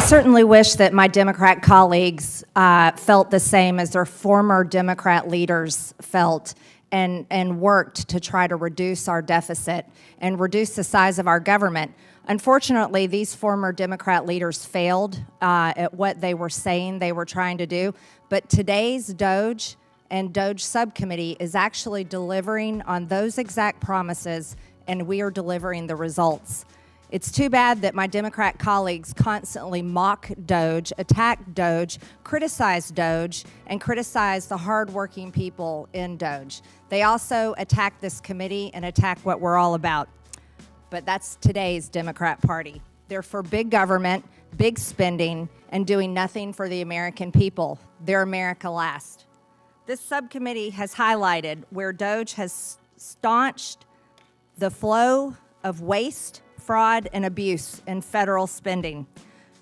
certainly wish that my Democrat colleagues felt the same as their former Democrat leaders felt and worked to try to reduce our deficit and reduce the size of our government. Unfortunately, these former Democrat leaders failed at what they were saying they were trying to do, but today's Doge and Doge subcommittee is actually delivering on those exact promises, and we are delivering the results. It's too bad that my Democrat colleagues constantly mock Doge, attack Doge, criticize Doge, and criticize the hardworking people in Doge. They also attack this committee and attack what we're all about. But that's today's Democrat Party. They're for big government, big spending, and doing nothing for the American people. They're America last. This subcommittee has highlighted where Doge has staunched the flow of waste, fraud, and abuse in federal spending.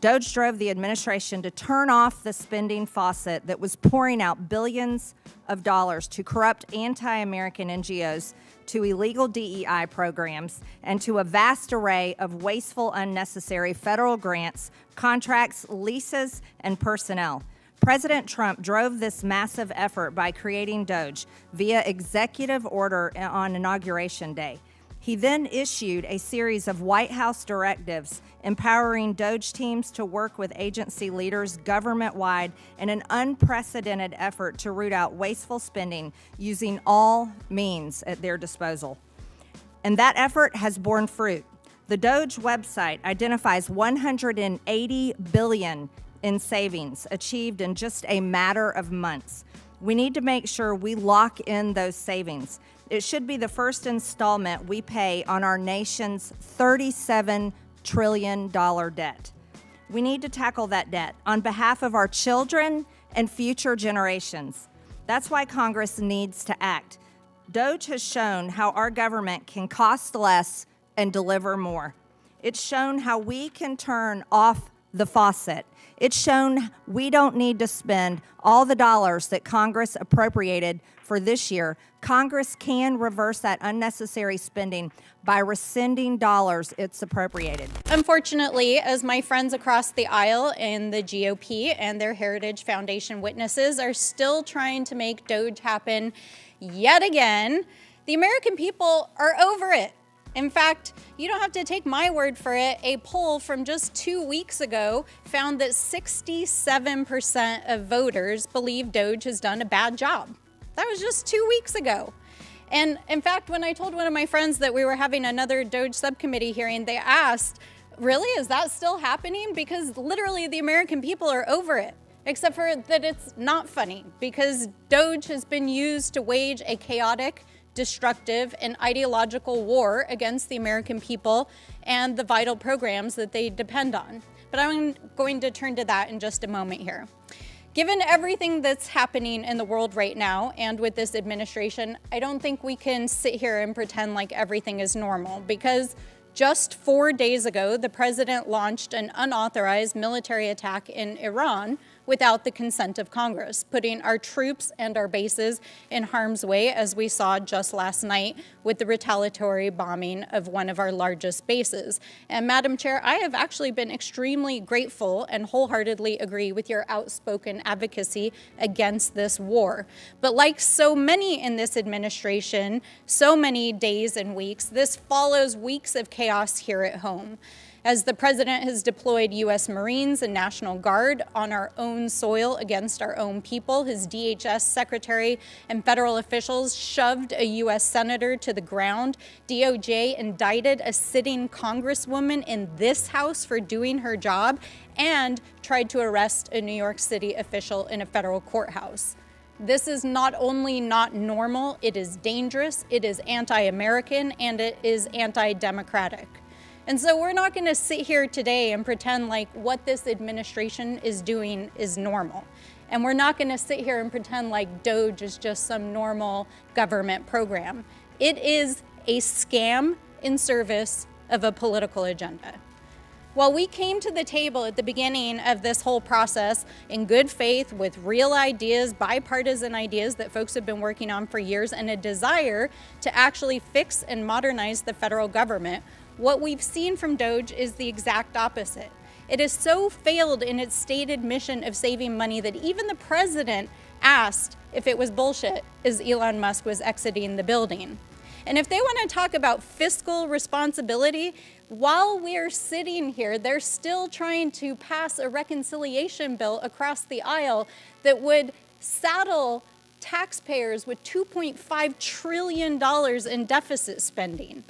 Doge drove the administration to turn off the spending faucet that was pouring out billions of dollars to corrupt anti-American NGOs, to illegal DEI programs, and to a vast array of wasteful, unnecessary federal grants, contracts, leases, and personnel. President Trump drove this massive effort by creating Doge via executive order on Inauguration Day. He then issued a series of White House directives empowering Doge teams to work with agency leaders government-wide in an unprecedented effort to root out wasteful spending using all means at their disposal. And that effort has borne fruit. The Doge website identifies $180 billion in savings achieved in just a matter of months. We need to make sure we lock in those savings. It should be the first installment we pay on our nation's $37 trillion debt. We need to tackle that debt on behalf of our children and future generations. That's why Congress needs to act. Doge has shown how our government can cost less and deliver more. It's shown how we can turn off the faucet. It's shown we don't need to spend all the dollars that Congress appropriated for this year. Congress can reverse that unnecessary spending by rescinding dollars it's appropriated. Unfortunately, as my friends across the aisle in the GOP and their Heritage Foundation witnesses are still trying to make Doge happen yet again, the American people are over it. In fact, you don't have to take my word for it. A poll from just 2 weeks ago found that 67% of voters believe Doge has done a bad job. That was just 2 weeks ago. And in fact, when I told one of my friends that we were having another Doge subcommittee hearing, they asked, really, is that still happening? Because literally the American people are over it, except for that it's not funny, because Doge has been used to wage a chaotic, destructive, and ideological war against the American people and the vital programs that they depend on. But I'm going to turn to that in just a moment here. Given everything that's happening in the world right now and with this administration, I don't think we can sit here and pretend like everything is normal, because just 4 days ago, the president launched an unauthorized military attack in Iran without the consent of Congress, putting our troops and our bases in harm's way, as we saw just last night with the retaliatory bombing of one of our largest bases. And Madam Chair, I have actually been extremely grateful and wholeheartedly agree with your outspoken advocacy against this war. But like so many in this administration, so many days and weeks, this follows weeks of chaos here at home. As the president has deployed U.S. Marines and National Guard on our own soil against our own people, his DHS secretary and federal officials shoved a U.S. senator to the ground, DOJ indicted a sitting congresswoman in this House for doing her job, and tried to arrest a New York City official in a federal courthouse. This is not only not normal, it is dangerous, it is anti-American, and it is anti-democratic. And so we're not going to sit here today and pretend like what this administration is doing is normal. And we're not going to sit here and pretend like Doge is just some normal government program. It is a scam in service of a political agenda. While we came to the table at the beginning of this whole process in good faith with real ideas, bipartisan ideas that folks have been working on for years, and a desire to actually fix and modernize the federal government, what we've seen from Doge is the exact opposite. It has so failed in its stated mission of saving money that even the president asked if it was bullshit as Elon Musk was exiting the building. And if they want to talk about fiscal responsibility, while we're sitting here, they're still trying to pass a reconciliation bill across the aisle that would saddle taxpayers with $2.5 trillion in deficit spending.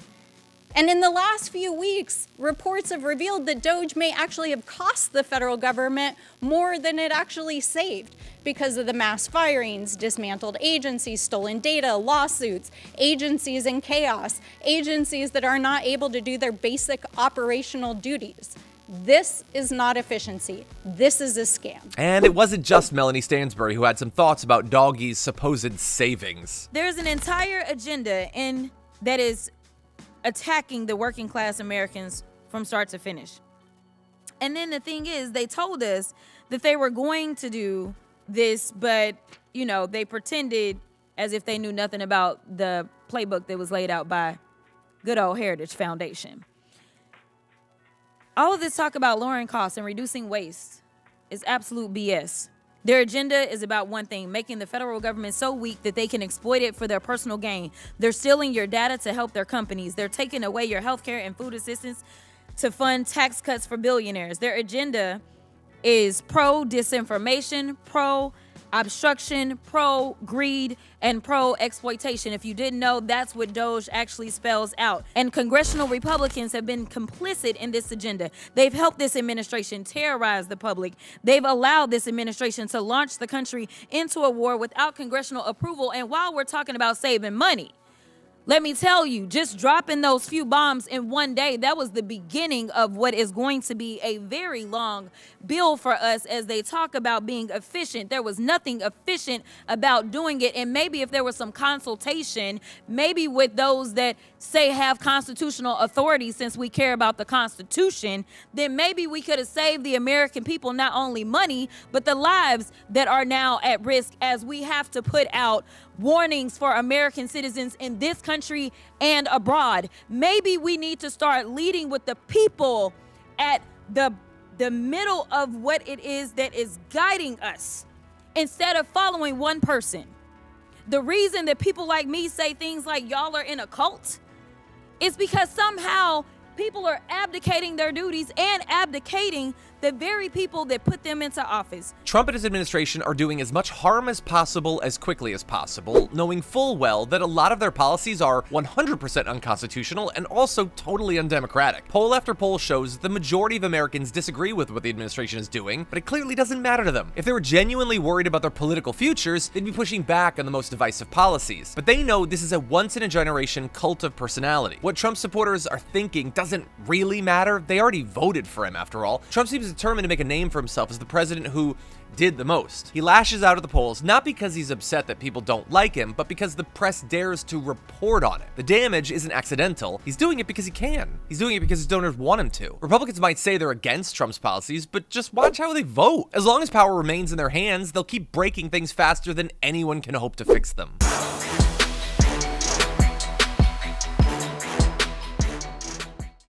And in the last few weeks, reports have revealed that Doge may actually have cost the federal government more than it actually saved because of the mass firings, dismantled agencies, stolen data, lawsuits, agencies in chaos, agencies that are not able to do their basic operational duties. This is not efficiency. This is a scam. And it wasn't just Melanie Stansbury who had some thoughts about Doggy's supposed savings. There's an entire agenda that is attacking the working class Americans from start to finish. And then the thing is, they told us that they were going to do this, but, they pretended as if they knew nothing about the playbook that was laid out by good old Heritage Foundation. All of this talk about lowering costs and reducing waste is absolute BS. Their agenda is about one thing, making the federal government so weak that they can exploit it for their personal gain. They're stealing your data to help their companies. They're taking away your health care and food assistance to fund tax cuts for billionaires. Their agenda is pro-disinformation, pro-obstruction, pro-greed, and pro-exploitation. If you didn't know, that's what Doge actually spells out. And congressional Republicans have been complicit in this agenda. They've helped this administration terrorize the public. They've allowed this administration to launch the country into a war without congressional approval. And while we're talking about saving money, let me tell you, just dropping those few bombs in one day, that was the beginning of what is going to be a very long bill for us as they talk about being efficient. There was nothing efficient about doing it. And maybe if there was some consultation, maybe with those that say have constitutional authority, since we care about the Constitution, then maybe we could have saved the American people not only money, but the lives that are now at risk as we have to put out warnings for American citizens in this country and abroad. Maybe we need to start leading with the people at the middle of what it is that is guiding us instead of following one person. The reason that people like me say things like y'all are in a cult is because somehow people are abdicating their duties and abdicating the very people that put them into office. Trump and his administration are doing as much harm as possible as quickly as possible, knowing full well that a lot of their policies are 100% unconstitutional and also totally undemocratic. Poll after poll shows that the majority of Americans disagree with what the administration is doing, but it clearly doesn't matter to them. If they were genuinely worried about their political futures, they'd be pushing back on the most divisive policies. But they know this is a once-in-a-generation cult of personality. What Trump supporters are thinking doesn't really matter. They already voted for him, after all. Trump seems determined to make a name for himself as the president who did the most. He lashes out at the polls, not because he's upset that people don't like him, but because the press dares to report on it. The damage isn't accidental. He's doing it because he can. He's doing it because his donors want him to. Republicans might say they're against Trump's policies, but just watch how they vote. As long as power remains in their hands, they'll keep breaking things faster than anyone can hope to fix them.